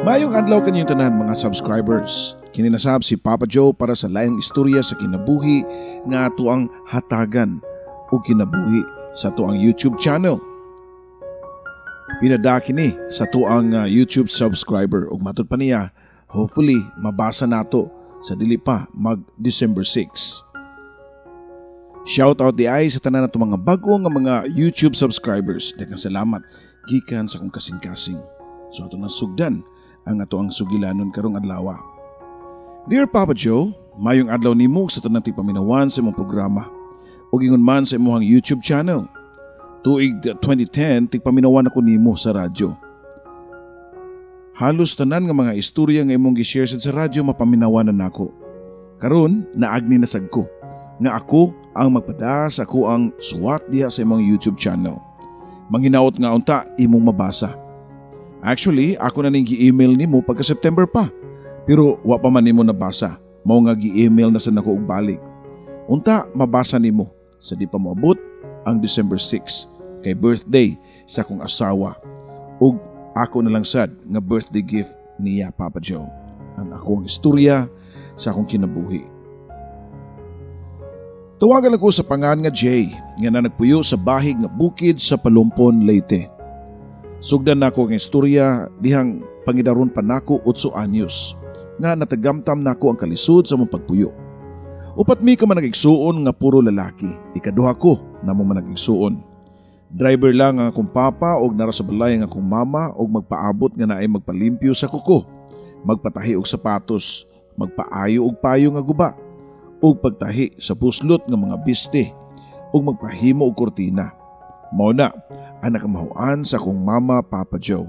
Mayong adlaw kanyang tanan mga subscribers. Kininasab si Papa Joe para sa laing istorya sa kinabuhi nga ato ang hatagan o kinabuhi sa ato ang YouTube channel. Pinadaki ni sa ato ang YouTube subscriber ug matud pa niya, hopefully mabasa nato sa dili pa mag December 6. Shout out di ay sa tanan nato mga bago nga mga YouTube subscribers. Daghang salamat gikan sa akong kasing-kasing. So ato nang sugdan ang ato ang sugilanon karong adlaw. Dear Papa Joe, mayong adlaw nimo sa tanang paminawan sa imong programa ug ingon man sa imong YouTube channel. Tuig 2010 tigpaminawan ako nimo sa radyo. Halos tanan nga mga istorya nga imong gi-share sa radyo mapaminawanan nako. Karon naagni na sad ko nga ako ang magpada sa ako ang suwat diha sa imong YouTube channel. Manghinaot nga unta imong mabasa. Actually, ako na ning gi-email nimo pagka September pa. Pero wa pa man nimo nabasa. Mao nga gi-email na sa nako og balik. Unta mabasa nimo sa di pa moabot ang December 6 kay birthday sa akong asawa. Ug ako na lang sad nga birthday gift niya Papa Joe. Ang akong istorya sa akong kinabuhi. Tawagan ako sa pangan nga Jay nga nagpuyo sa bahig nga bukid sa Palumpon, Leyte. Sugdan nako ang istorya dihang pangidaron pa nako 8 anyos nga natagamtam nako ang kalisod sa mong pagpuyo. Upat mi ka man nagigsuon nga puro lalaki. Ikaduha ko na mo man nagigsuon. Driver lang ang akong papa og nara sa balay ang akong mama og magpaabot nga naay magpalimpyo sa kuko, magpatahi og sapatos, magpaayo og payo nga guba, og pagtahi sa puslot nga mga biste, og magpahimo og kortina. Mao na ang nakamahuan sa akong mama Papa Joe.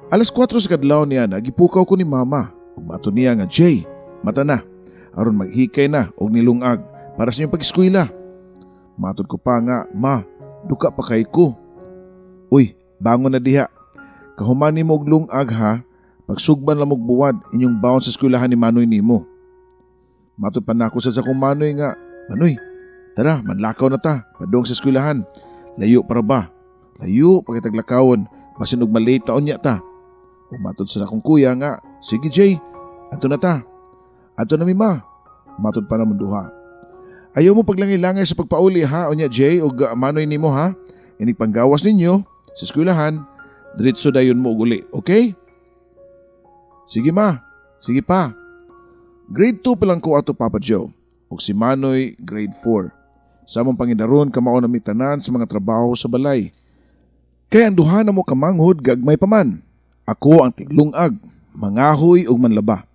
Alas 4 sa kadlaw niya nagipukaw ko ni mama ug mato niya nga Jay, mata na aron maghikay na og nilungag para sa iyong pag-eskwela. Matod ko pa nga, ma, duka pa kay ko. Uy, bangon na diha. Kahuman nimo og lungag ha, pagsugban lang og buwad inyong bawon sa eskwelahan ni Manoy nimo. Matod pa nako sa akong Manoy nga, Manoy, tara, manlakaw na ta, padung sa eskwelahan. Layo para ba? Layo pagkitaglakawon, basin og malate taon niya ta. Matod sa akong kuya nga, sige Jay, ato na ta. Ato na mi ma. Matod pa naman duha. Ayaw mo paglangilangay sa pagpauli ha, onya Jay o Manoy nimo ha. Inig panggawas ninyo sa eskwelahan, diretso dayon mo uli, okay? Sige ma, sige pa. Grade 2 pa lang ko ato Papa Joe, ug si Manoy grade 4. Samang pangidaron kamao na mitanan sa mga trabaho sa balay. Kaya ang duha na mo kamanghod gagmay pa man. Ako ang tiglungag, mangahoy ug manlaba.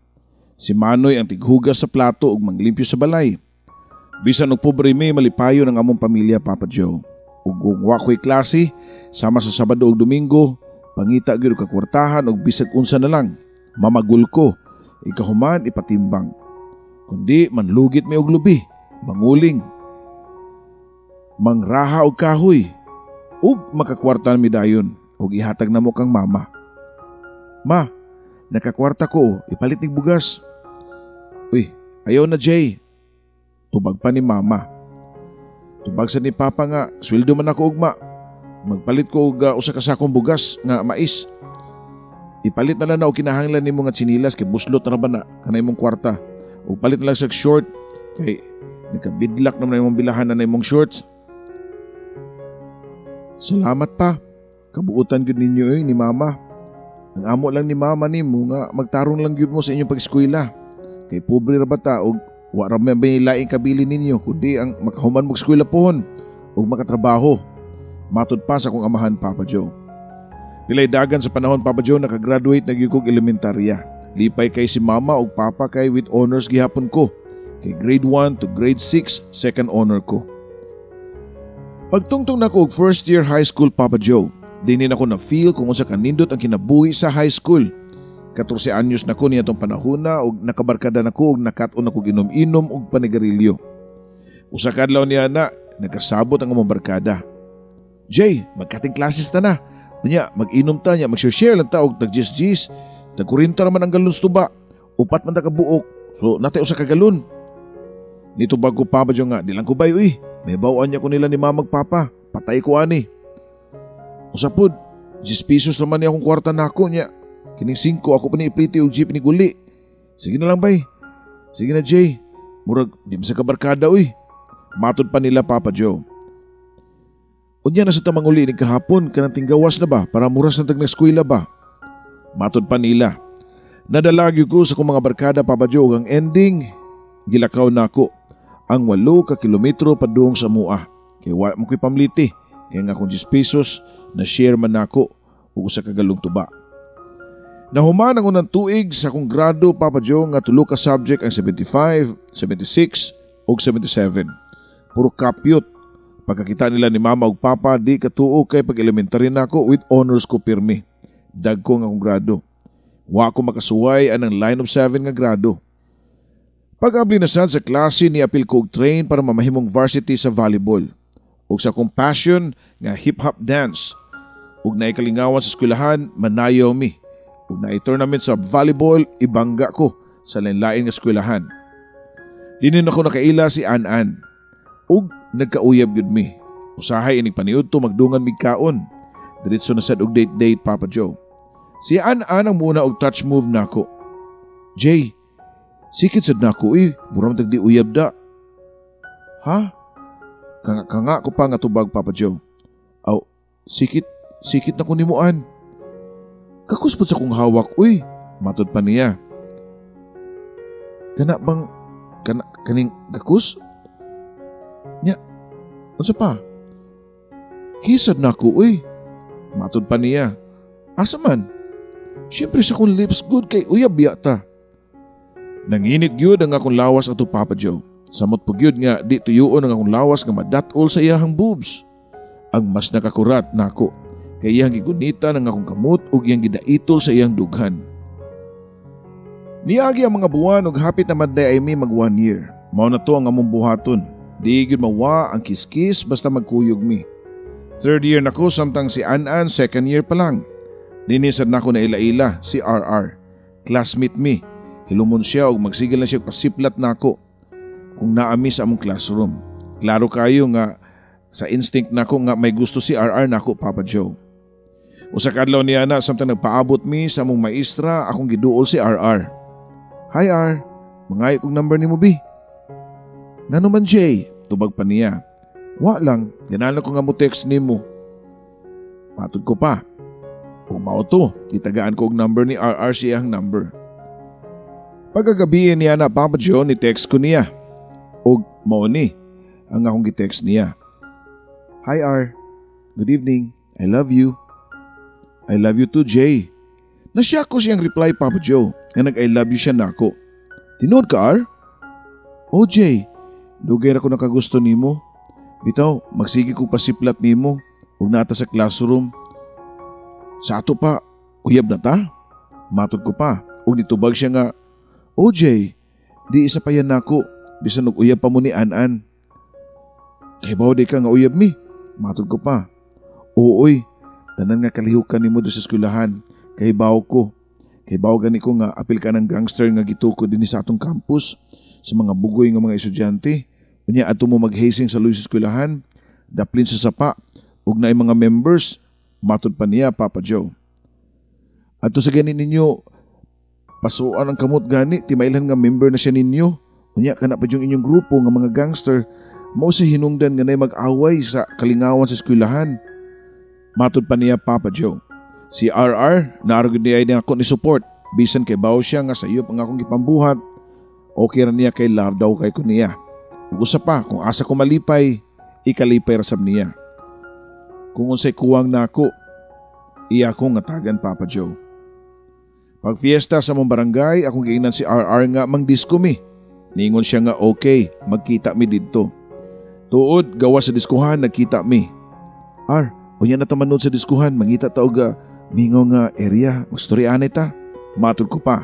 Si Manoy ang tighugas sa plato ug manglimpyo sa balay. Bisan og pobre mi malipayo ng among pamilya Papa Joe. Ug kung wa ko'y klase, sama sa Sabado ug Domingo, pangita gyud og kakwartahan ug bisag unsa na lang, mamagul ko, ikahuman ipatimbang. Kundi manlugit mi og lubi, manguling, mangraha og kahoy, ug makakwarta mi dayon ug ihatag na mo kang mama. Ma, nakakwarta ko, ipalit nig bugas. Uy, ayaw na Jay. Tubag pa ni mama. Tubag sa ni papa nga, sweldo man ako ugma. Magpalit ko og usa ka sakong bugas nga mais. Ipalit na lang na og kinahanglan nimo nga tsinilas kay buslot na ba na kanay mong kwarta. Ug palit na lang sa short kay nagkabidlak naman imong bilahan na imong shorts. Salamat pa. Kabuutan gyud ninyo ni mama. Ang amo lang ni mama nimo nga magtarong lang gyud mo sa inyong pag-eskwela. Kay pobre ra bata og wa ra may laing kabili ninyo kundi ang makahuman mo eskwela pohon ug makatrabaho. Matod pa sa akong amahan Papa Joe. Pilay dagan sa panahon Papa Joe nakagraduate na gyud kog elementarya. Lipay kay si mama ug papa kay with honors gihapon ko. Kay grade 1 to grade 6 second honor ko. Pagtungtong nako og first year high school Papa Joe, dinin ako na feel kung unsa kanindot ang kinabuhi sa high school. 14 anyos na ko niya itong panahona og nakabarkada na ko og nakaton ako ginom-inom og panigarilyo. Usa ka adlaw niya na nagkasabot ang among barkada. Jay, magkating classes na. Nya mag-inom ta nya, mag-share lang ta og tag-gis-gis. Tag-40 naman ang galon tuba. Upat man ta ka buok. So natay usa ka galon. Nito bago Papa Joe nga, di lang ko bayo may bawaan niya ko nila ni mamag papa. Patay ko ani. Usapod, 10 pesos naman niya akong kwarta na ako niya. Kining 5 ako pa ni ipliti og jeep ni guli. Sige na lang bay. Sige na Jay. Murag di mo sa kabarkada uy. Matod pa nila Papa Joe. Unya na sa tamang uli ni kahapon kanang tinggawas na ba para muras na tag eskwela ba? Matod pa nila. Nadalagyo ko sa kong mga barkada Papa Joe ang ending. Gilakaw na ako ang 8 ka kilometro padung sa mua. Kaya wa mo ko'y pamliti. Kaya nga kung 10 pesos na share man ako o sa kagalong tuba. Nahuman ang unang tuig sa akong grado Papa Joe nga 3 ka subject ang 75, 76 o 77. Puro kapyot. Pagkakita nila ni Mama ug Papa di katuo kay pag-elementary na ako with honors ko pirmi. Dagko nga akong grado. Wa ko makasuway anang line of 7 nga grado. Pag-abli na sad sa klase ni apil ko og train para mamahimong varsity sa volleyball. Ug sa akong passion nga hip-hop dance. Ug naikalingawan sa eskwelahan, manayaw mi. Ug na-tournament sa volleyball, ibangga ko sa lain-lain nga eskwelahan. Dinin ako nakaila si An-An. Ug nagkauyab yun mi. Usahay inig paniud to magdungan mig kaon. Diretso na sad og date Papa Joe. Si An-An ang muna og touch move nako. Jay, sikit sad nako buram tagdi uyab da. Ha? Kanga ko pa nga tubag Papa Joe. Aw, sikit na ko nimuan. Kakuspot sa kong hawak matod pa niya. Kaning kakus? Nya, unsa pa? Kisad na ako matod pa niya. Asa man? Siyempre sa kong lips good kay uyab yata. Nanginit gyud ang akong lawas ato Papa Joe. Samot po gyud nga di tuyuon ang akong lawas nga madatol sa iyahang boobs. Ang mas nakakurat nako kay iyang gigunita ng akong kamot ug iyang gidaitol sa iyang dughan. Niagi ang mga buwan ug hapit na madday ay mi mag 1 year. Mao na to ang among buhaton. Di gyud mawa ang kiskis basta magkuyog mi. 3rd year nako samtang si An-An 2nd year pa lang. Dinisad nako na ila-ila si RR. Classmate mi. Hilumon siya ug magsigil na siya pasiplat nako. Kung naami sa among classroom. Klaro kayo nga sa instinct nako nga may gusto si RR nako Papa Joe. Usa ka adlaw niya na samtang nagpaabot mi sa among maestra akong giduol si RR. Hi R, mangay kong number nimo bi. Ngano man Jay, tubag pa niya. Wa lang, ganahan ko nga mo text nimo. Matod ko pa. Kung mao to, itagaan ko og number ni RR siyang number. Pagkagabi niya na Papa Joe ni text ko niya. Og mao ni ang akong gi-text niya. Hi R, good evening, I love you. I love you too Jay. Nasya ko siyang reply Papa Joe nga nag I love you siya nako. Tinood ka R? Oh Jay, dugay ra ko nakagusto nimo. Bitaw, magsige ko pasiplat nimo ug nata sa classroom. Sa ato pa, uyab na ta? Matod ko pa ug nitubag siya nga, oh Jay, di isa pa yan nako, bisan og uyab pa mo ni An-An. Kay bawo di ka nga uyab mi? Matod ko pa. Ooy, tanan nga kalihukan nimo do sa eskwelahan. Kay bawo ko. Kay bawo gani ko nga apil ka ng gangster nga gitukod dinhi sa atong campus sa mga bugoy nga mga estudyante. Unya ato mo maghasing sa luy sa eskwelahan, daplin sa sapa ug naay mga members. Matod pa niya Papa Joe. Ato sa gani ninyo pasuan ang kamot gani timaylan nga member na siya ninyo. Unya kana pa yung inyong grupo nga mga gangster mao si hinungdan nga nay mag-away sa kalingawan sa eskwelahan. Matod pa niya Papa Joe. Si RR naarugod niya din ako ni support bisan kay bawo siya nga sayop ang akong gipambuhat. Okay ra niya kay love daw kay ko niya. Ug usa pa kung asa ko malipay, ikalipay ra sab niya. Kung unsay kuwang nako, iya ko nga tagan Papa Joe. Pag fiesta sa mong barangay, akong giingnan si RR nga mang disco mi. Ningon siya nga okay, magkita mi didto. Tuod gawa sa diskuhan nagkita mi. R, unya na ta manood sa diskuhan, mangita ta og mingaw nga area, magstoryaanay ta. Matod ko pa.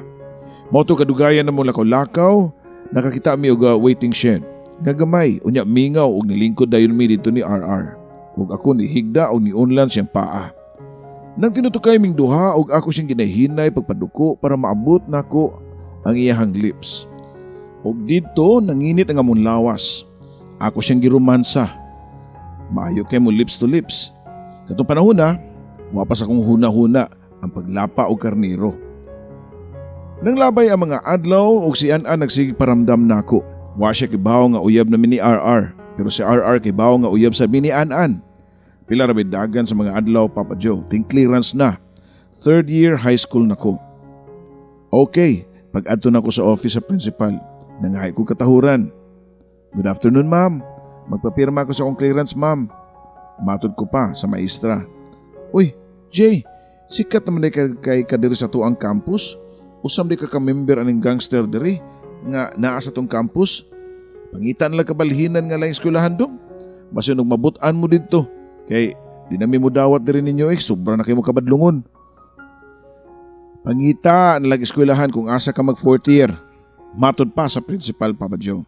Moto kadugayan na mo lakaw-lakaw, nakakita mi og waiting shed. Gagamay, unya mingaw og nilingkod dayon mi dito ni RR. Ug ako ni higda og ni unlan siyang paa. Nang tinutukay ming duha og ako siyang ginahinay pagpaduko para maabot nako ang iyahang lips. Og dito nanginit ang among lawas. Ako siyang giromansa. Maayo kay mo lips to lips. Katong panahon wapas akong huna-huna ang paglapa og karnero. Nang labay ang mga adlaw ug si An-an nagsige paramdam nako. Wa siya kibaw nga uyab na ni RR, pero si RR kibaw nga uyab sa ni An-an. Pila ra dagan sa mga adlaw, Papa Joe, ting clearance na. Third year high school nako. Okay, pag-adto nako sa office sa principal, nangahay ko katahuran. Good afternoon, ma'am. Magpapirma ko sa akong clearance, ma'am. Matod ko pa sa maestra. Uy, Jay, sikat naman kay kadiri sa tuang campus. Usam di ka member aning gangster diri nga naa sa tong campus. Pangitan lang kabalhinan nga lang eskwelahan dong. Basta nung mabutan mo dito. Kay di nami mo dawat diri ninyo sobra na kayo mo kabadlungon. Pangita na lang eskwelahan kung asa ka mag fourth year. Matod pa sa principal, Papa Joe.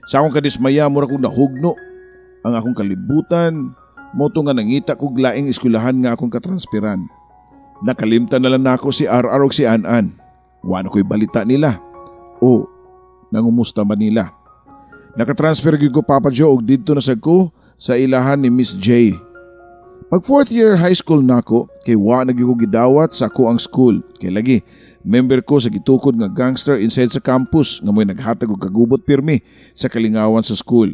Sa akong kadismaya mura kong nahugno. Ang akong kalibutan, moto nga nangita kong laing eskwelahan nga akong katransperan. Nakalimtan na lang ako si RR o si An-an. Wano ko'y balita nila. O, nangumusta ba nila? Nakatransfer ko, Papa Joe, og dito na ko sa ilahan ni Miss J. Pag fourth year high school nako, kay wa nagyo ko gidawat sa ako ang school. Kay lagi, member ko sa gitukod nga gangster inside sa campus nga mo'y naghatag og kagubot pirmi sa kalingawan sa school.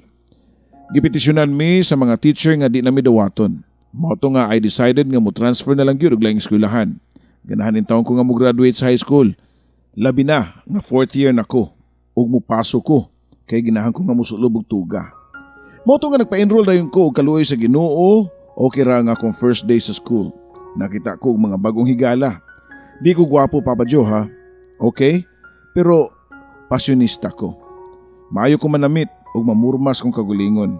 Gipetisyonan mi sa mga teacher nga di nami dawaton. Moto nga I decided nga mo transfer na lang gyud og laing eskwelahan. Ganahan in taon ko nga mo graduate sa high school. Labi na nga fourth year nako ug mo pasok ko kay ginahan ko nga musulob og tuga. Moto nga nagpa-enroll dayon ko og kaluoy sa Ginoo. Okay ra nga akong first day sa school. Nakita ko og mga bagong higala. Di ko gwapo, Papa Joe, ha? Okay? Pero pasyonista ko. Maayo ko manamit og mamurmas kong kagulingon.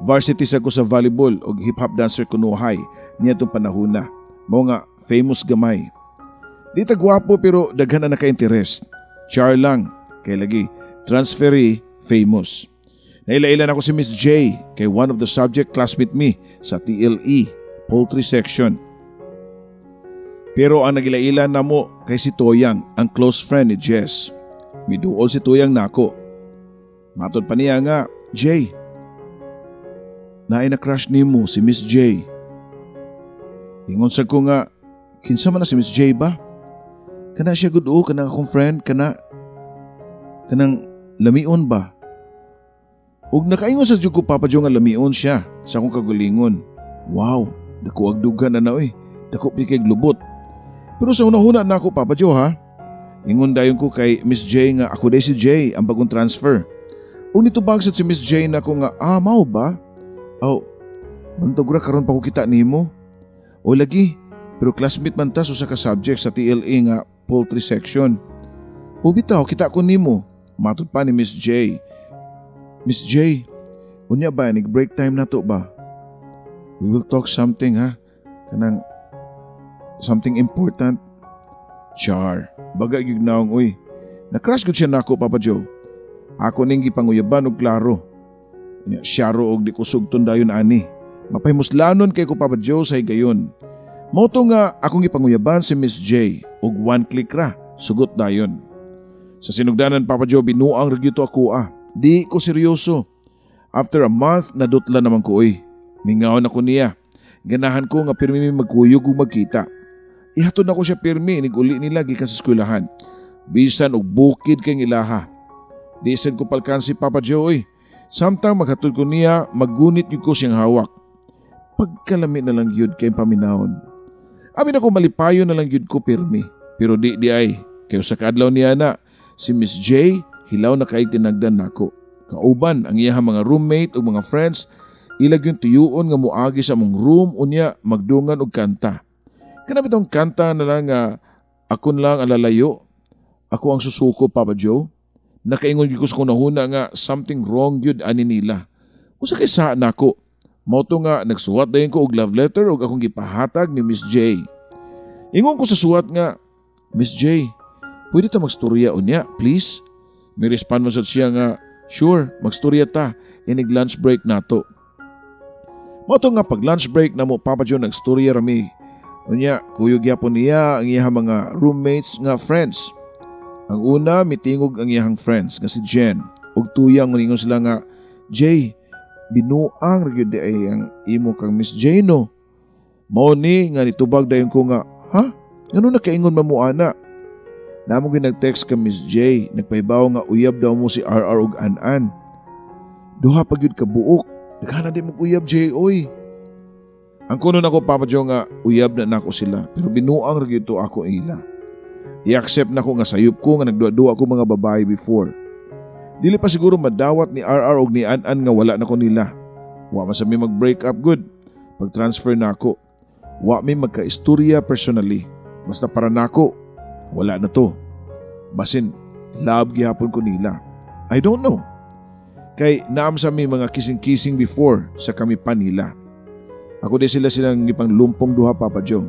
Varsity sa ko sa volleyball og hip-hop dancer ko nuhay niya itong panahuna. Mao nga famous gamay. Di ta gwapo pero daghan na naka-interest. Char lang, kay lagi transferee famous. Naila-ilan ako si Miss J kay one of the subject classmate me sa TLE, poultry section. Pero ang nagilailan na mo kay si Toyang, ang close friend ni Jess. Miduol si Toyang nako. Matod pa niya nga, Jay, naay na crush ni mo si Miss J. Ingon sa ko nga, kinsa man na si Miss J ba? Kana siya good kanang akong friend, kanang lamion ba? Ug nakaingon sa jud ko, Papa Joe, nga lamion siya sa akong kagulingon. Wow, dako ag dugan na dako pikig lubot. Pero sa una-una na ako, Papa Joe, ha? Ingon dayon ko kay Miss J nga ako day si J ang bagong transfer. Ug nitubagsat si Miss J na ko nga, mao ba? Bantog ra karon pa ko kita nimo. O lagi, pero classmate man ta sa ka subject sa TLA nga poultry section. O bitaw, kita ko nimo. Matod pa ni Miss J. Miss J, unya ba, nag-break time na to ba? We will talk something, ha? Kanang something important. Char, baga yung naong, uy. Na-crush ko siya na ako, Papa Joe. Ako ning gipanguyaban og klaro. Siya ro og di kusog dayon ani. Mapahimuslanon kay ko, Papa Joe, sa higayon. Moto nga akong gipanguyaban si Miss J og one click ra, sugot dayon. Sa sinugdanan, Papa Joe, binuang nagyuto ako Di ko seryoso. After a month, nadutla naman ko Mingaon ako niya. Ganahan ko nga pirmi magkuyog ug magkita. Ihatod na ko siya pirmi, uli nila gikan sa eskwelahan. Bisan og bukid kay ilaha. Di sen ko palkan si Papa Joe Samtang maghatod ko niya, maggunit yun ko siyang hawak. Pagkalami na lang yun kay paminahon. Amin ako malipayo na lang yun ko pirmi. Pero di ay, kayo sa kadlaw niya na, si Miss J, hilaw na kay tinagdan nako. Kauban ang iyang mga roommate o mga friends, ilag yung tuyuon nga muagi sa mong room unya magdungan og kanta. Kanabit ang kanta na lang akon lang alalayo. Ako ang susuko, Papa Joe. Nakaingon ko sa kunahuna nga something wrong yun ani nila. Usa kay sa nako. Moto nga nagsuwat dayon ko og love letter og akong gipahatag ni Miss J. Ingon ko sa suwat nga, Miss J, pwede ta magstorya unya, please? May respond mo sa siya nga, sure, magstorya ta, inig lunch break nato. Moto nga pag lunch break na mo, Papa Joe, nagstorya rami. Unya, kuyog yapon niya ang iyang mga roommates nga friends. Ang una, mitingog ang iyang friends nga si Jen. Og tuyang ningon sila nga, Jay, binuang gyud ay ang imo kang Miss J no. Mao ni nga nitubag dayon ko nga, ha? Ngano na kaingon mamuana? Namo nag-text ka Miss J, nagpahibaw nga uyab daw mo si RR ug An-an. Duha pa gyud ka buok, daghana di mo uyab J oy. Ang kuno nako Papa Joe nga uyab na nako sila, pero binuang ra gyud to ako ila. I-accept nako nga sayop ko nga nagduwa-duwa ko mga babae before. Dili pa siguro madawat ni RR ug ni An-an nga wala nako nila. Wa man sa mi mag-break up good. Pag-transfer nako, wa mi magka-istorya personally. Basta para nako, wala na to. Basin, love gihapon ko nila. I don't know. Kay naam sa mi mga kissing-kissing before sa kami pa nila. Ako di silang ipang lumpong duha Papa Joe.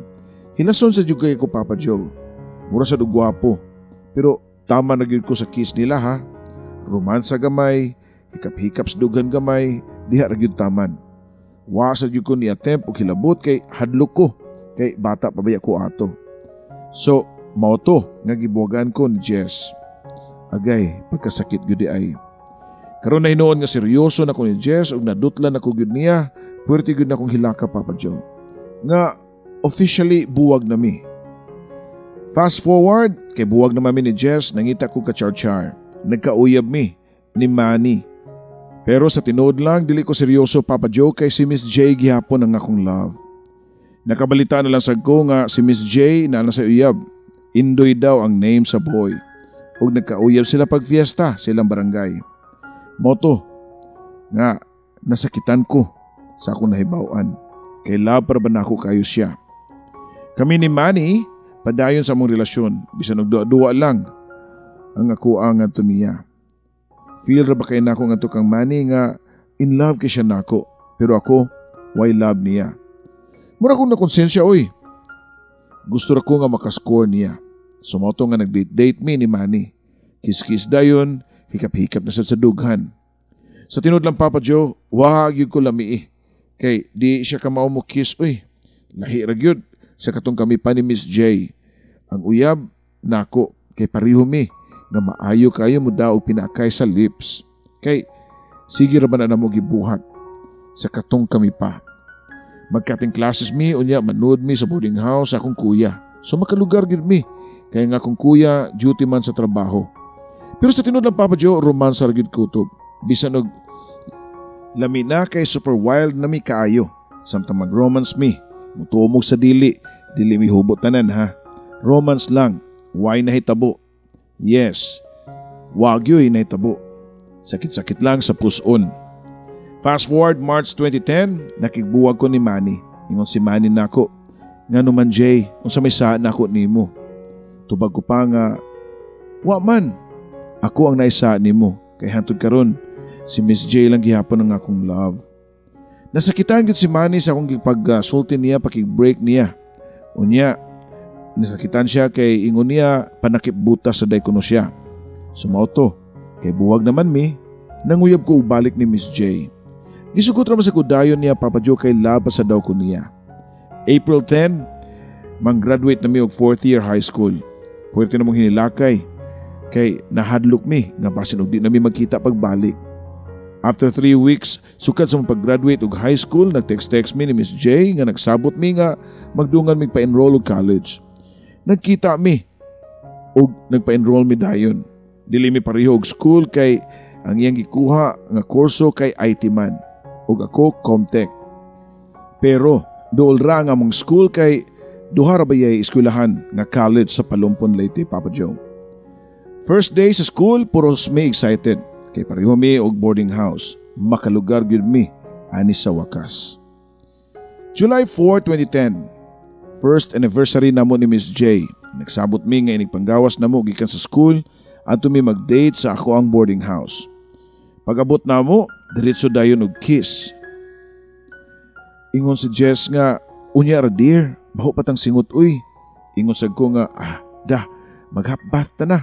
Hilason sa jugay ko Papa Joe. Mura sa dugwapo. Pero tama na gyud ko sa kiss nila ha. Romansa gamay, hikap-hikap sa dughan gamay, diha ra gyud taman. Wa sa jud ko ni attempt og hilabot kay hadlok ko. Kay bata pa baya ko ato. So, mao to nga gibuwagan ko ni Jess. Agay, pagkasakit gyud ay. Karon na hinuon nga seryoso na ko ni Jess ug nadutlan ako gyud niya, puwerte gyud na akong hilaka Papa Joe. Nga officially buwag na mi. Fast forward, kay buwag na mami ni Jess, nangita ko ka char-char. Nagkauyab mi ni Manny. Pero sa tinuod lang, dili ko seryoso Papa Joe kay si Miss J gihapon ang akong love. Nakabalita na lang sad ko nga si Miss J na sa uyab. Indoy daw ang name sa boy. Ug nagkauyab sila pag fiesta silang barangay. Moto nga nasakitan ko sa akong nahibawan. Kay love para ba nako kayo siya. Kami ni Manny padayon sa among relasyon bisan og duwa lang ang ako ang ato niya. Feel ra ba kay nako nga kang Manny nga in love kay siya nako pero ako why love niya. Mura ko na konsensya oy. Gusto ra ko nga makascore niya. Sumoto nga nag-date me ni Manny. Kiss-kiss dayon, hikap-hikap na sa dughan. Sa tinud lang Papa Joe, wag yun ko lami Kay di siya kamao mo kiss oy. Lahi ra gyud sa katong kami pa ni Miss J. Ang uyab nako kay pareho mi nga maayo kayo mo daw pinakay sa lips. Kay sige ra ba na mo gibuhat sa katong kami pa. Magkating classes mi unya manood mi sa boarding house sa akong kuya. So makalugar gid mi kay nga akong kuya duty man sa trabaho. Pero sa tinud lang Papa Joe, romansa ra gid kutob. Bisan og lami na kay super wild na mi kaayo. Samtang mag-romance mi, mutumog sa dili mi hubot tanan ha. Romance lang, why nahitabo? Yes, wag yo'y nahitabo. Sakit-sakit lang sa puson. Fast forward March 2010, nakigbuwag ko ni Manny. Ingon si Manny nako, nga naman Jay, unsa may saan nako nimo. Tubag ko pa nga, wa man, ako ang naisa nimo. Kay hantod karon, si Miss J lang gihapon ang akong love. Nasakitan gyud si Manny sa akong gipag-sulti niya pakig-break niya. Unya, nasakitan siya kay ingon niya panakip butas sa daykuno siya. Sumauto, kay buwag naman mi, nanguyab ko ubalik ni Miss J. Gisugot ra man sa kudayon niya Papa Joe kay labas sa daw ko niya. April 10, mang-graduate na mi og 4th year high school. Puwerte na mong hinilakay kay nahadlok mi nga basin og di na mi magkita pagbalik. After 3 weeks, sukad sa mong pag-graduate og high school, nag-text mi ni Miss J nga nagsabot mi nga magdungan mi pa-enroll og college. Nagkita mi og nagpa-enroll mi dayon. Dili mi pareho og school kay ang iyang gikuha nga kurso kay IT man ug ako Comtech. Pero dool ra nga mong school kay duha ra bayay eskwelahan nga college sa Palumpon Leyte Papa Joe. First day sa school, puros mi excited kay pareho mi og boarding house. Makalugar gyud mi ani sa wakas. July 4, 2010. First anniversary namo ni Miss J. Nagsabot mi nga inigpanggawas namo gikan sa school adto mi mag-date sa ako ang boarding house. Pag-abot namo, diretso dayon og kiss. Ingon si Jess nga, unya ra dear, baho patang singot uy. Ingon sad ko nga, maghapbath ta na.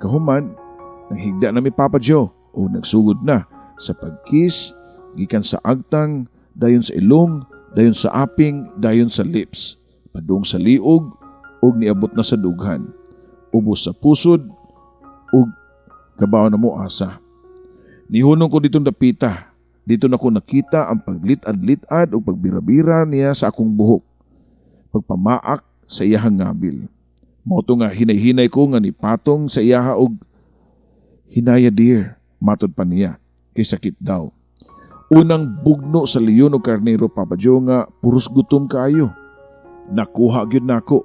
Kahuman, nanghigda na mi Papa Joe o nagsugod na sa pag-kiss, gikan sa agtang, dayon sa ilong, dayon sa aping, dayon sa lips, padung sa liog, ug niabot na sa dughan, ubos sa pusod, ug kabaw na mo asa. Nihunong ko ditong dapita, dito na ko nakita ang paglitad-litad o pagbira-bira niya sa akong buhok, pagpamaak sa iyahang ngabil. Moto nga hinay-hinay ko nga ni patong sa iyaha og hinaya dear, matod pa niya, kay sakit daw. Unang bugno sa leon o karnero Papa Joe nga puros gutom kaayo. Nakuha gyud nako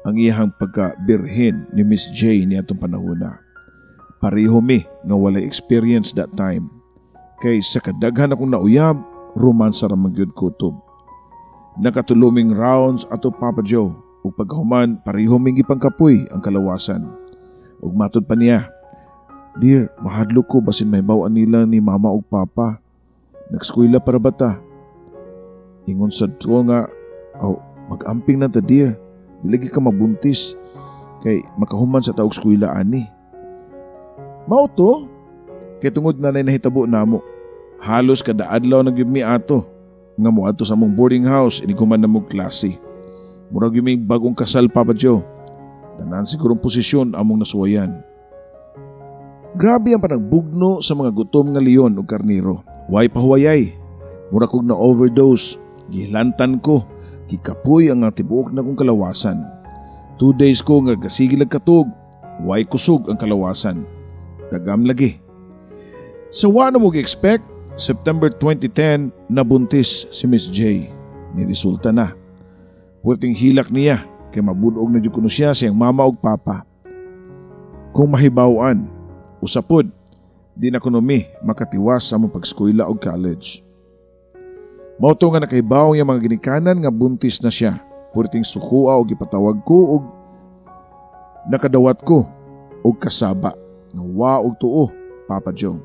ang iyahang pagka-birhen ni Miss J ni atong panahona. Pareho mi nga walay experience that time. Kay sa kadaghan akong nauyab, romansa ra man gyud kutob. Nakatuluming rounds ato Papa Joe ug pagkahuman pareho mi gipangkapoy ang kalawasan. Ug matod pa niya, dear, mahadlok ko basin may baw nila ni mama ug papa. Nagskwela para bata. Ingon sad ko nga, mag-amping na ta dear. Dilagi ka mabuntis kay makahuman sa taog skwela ani. Mao to? Kay tungod na nahitabo namo. Halos kada adlaw nagyumi ato nga moadto sa among boarding house iniguman na mong klase. Murag yung may bagong kasal Papa Joe. Tanan sigurong posisyon among nasuwayan. Grabe ang panagbugno sa mga gutom nga leon o karnero. Way pahuwayay. Mura kog na overdose. Gihilantan ko. Kikapoy ang tibuok na kong kalawasan. 2 days ko nga gasigilag katog. Way kusog ang kalawasan. Dagam lagi. Sa wala mo gi-expect, September 2010 nabuntis si Miss J. Niresulta na. Puwerteng hilak niya kay mabudog na jud kuno siya siyang mama ug papa. Kung mahibawan, usapod, di na kuno mi makatiwas sa among pag-eskwela og college. Mao to nga nakahibaw yung mga ginikanan nga buntis na siya. Puwerteng sukua og gipatawag ko og nakadawat ko og kasaba. Nga wa og tuo, Papa Joe.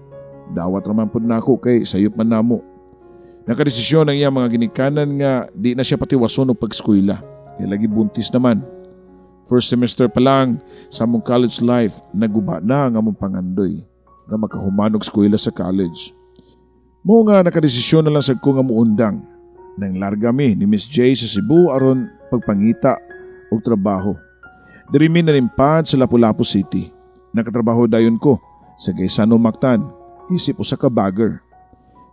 Dawat raman pud nako kay sayop man namo. Nakadesisyon ang iyang mga ginikanan nga di na siya patiwason og pag-eskwela. Kay lagi buntis naman. First semester pa lang sa among college life, naguba na ang among pangandoy nga makahuman og eskwela sa college. Mo nga nakadesisyon na lang sad ko nga muundang. Nang larga mi ni Miss J sa Cebu aron pagpangita og trabaho. Diri mi nalimpad sa Lapu-Lapu City. Nakatrabaho dayon ko sa Gaisano Mactan, isip usa ka bagger.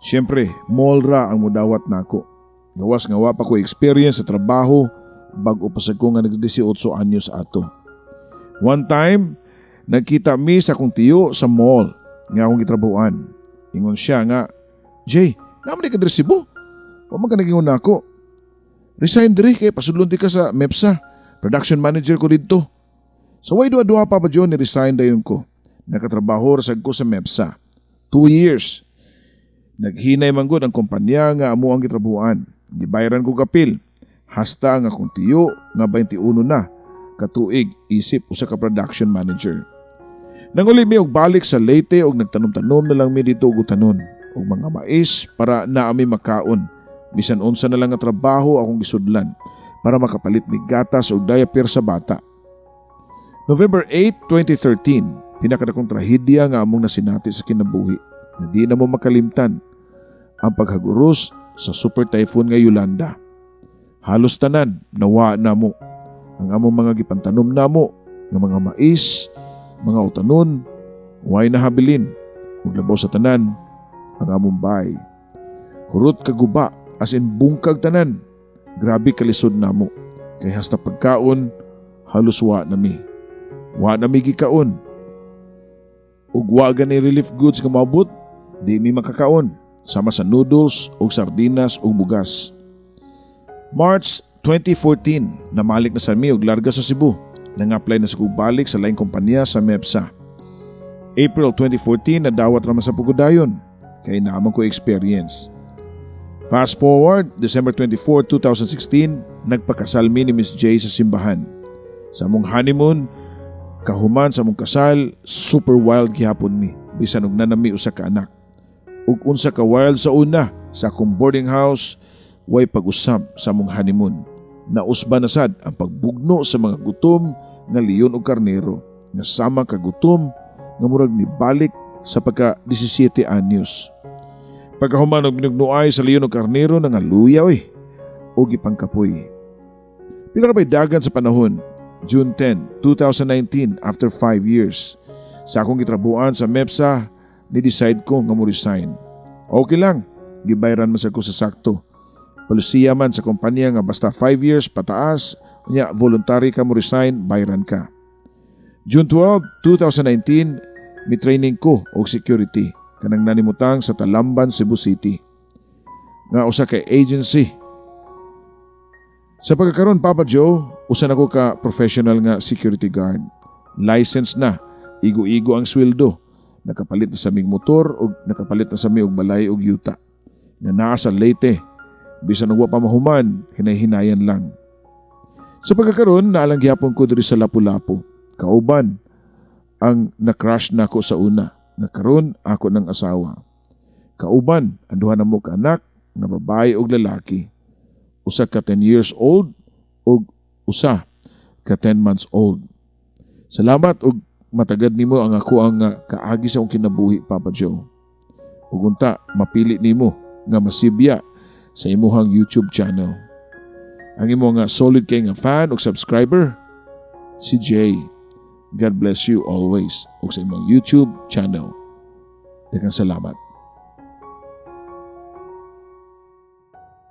Siyempre, mall ra ang mudawat nako. Gawas nga wa pa ko experience sa trabaho bag-o pa sad ko nga nag-18 anyos ato. One time, nagkita mi sa akong tiyo sa mall nga akong gitrabahoan. Ingon siya nga, Jay, naman ka diri Cebu? O man ka nagingon ako. Resign diri kay pasudlon ti ka sa MEPSA. Production manager ko dito. Sa way duwa-duwa Papa Joe ni resign dayon ko. Nakatrabaho rasag ko sa MEPSA. 2 years. Naghinay man gud ang kumpanya nga amo ang gitrabahoan. Gibayaran ko kapil. Hasta nga akong tiyo nga 21 na. Katuig isip usa ka production manager. Nanguli mi og balik sa Leyte og nagtanom-tanom na lang mi dito og utanon og mga mais para naami makaon. Bisan unsa na lang nga trabaho akong gisudlan para makapalit mi gatas o diaper sa bata. November 8, 2013, pinakadakong trahedya nga among nasinati sa kinabuhi na di na mo makalimtan ang paghaguros sa super typhoon nga Yolanda. Halos tanan nawa na mo ang among mga gipantanom namo nga mga mais, mga utanon, way nahabilin ug labaw sa tanan ang among bahay. Hurot kaguba as in bungkag tanan. Grabe kalisod namo. Kay hasta pagkaon halos wa nami. Wa nami gikaon. Ug wa gani relief goods nga maabot, di mi makakaon sama sa noodles ug sardinas ug bugas. March 2014, namalik na sa mi og larga sa Cebu. Nang-apply na sa balik sa laing kompanya sa MEPSA. April 2014, nadawat naman sa Pugudayon. Kaya naman ko experience. Fast forward, December 24, 2016, nagpakasal mi ni Miss J sa simbahan. Sa among honeymoon, kahuman sa among kasal, super wild gihapon mi. Bisan og nanami usa ka anak. Ug unsa ka wild sa una, sa akong boarding house, way pag-usab sa among honeymoon. Nausba na sad ang pagbugno sa mga gutom nga leon o karnero nga sama ka gutom nga murag ni balik sa pagka 17 anyos. Pagkahuman og binugnuay sa leon o karnero nga luyaw o gipangkapoy. Pila ra bay dagan sa panahon, June 10, 2019, after 5 years. Sa akong gitrabuan sa MEPSA, ni-decide ko nga mo resign. Okay lang, gibayran man sa ko sa sakto. Polisiya man sa kumpanya nga basta 5 years pataas Nya, voluntary ka mo resign, bayran ka. June 12, 2019, mi training ko og security kanang nanimutang sa Talamban, Cebu City. Nga usa kay agency. Sa pagkakaroon, Papa Joe, usa na ko ka professional nga security guard. License na, igo-igo ang sweldo. Nakapalit na sa mig motor o nakapalit na sa mi og balay og yuta. Na naa sa Leyte, bisan og wa pa mahuman, hinay-hinayan lang. Sa pagkakaroon, naalang gihapon ko diri sa Lapu-Lapu. Kauban ang na-crush na ko sa una. Nakaroon ako ng asawa. Kauban, anduhan na mo ka anak na babae og lalaki. Usa ka 10 years old og usa ka 10 months old. Salamat og matagad nimo ang ako ang kaagi sa akong kinabuhi, Papa Joe. Ug unta mapili nimo nga masibya sa imuhang YouTube channel. Ang imo nga solid kay nga fan o subscriber, si Jay. God bless you always o sa imong YouTube channel. Daghang salamat.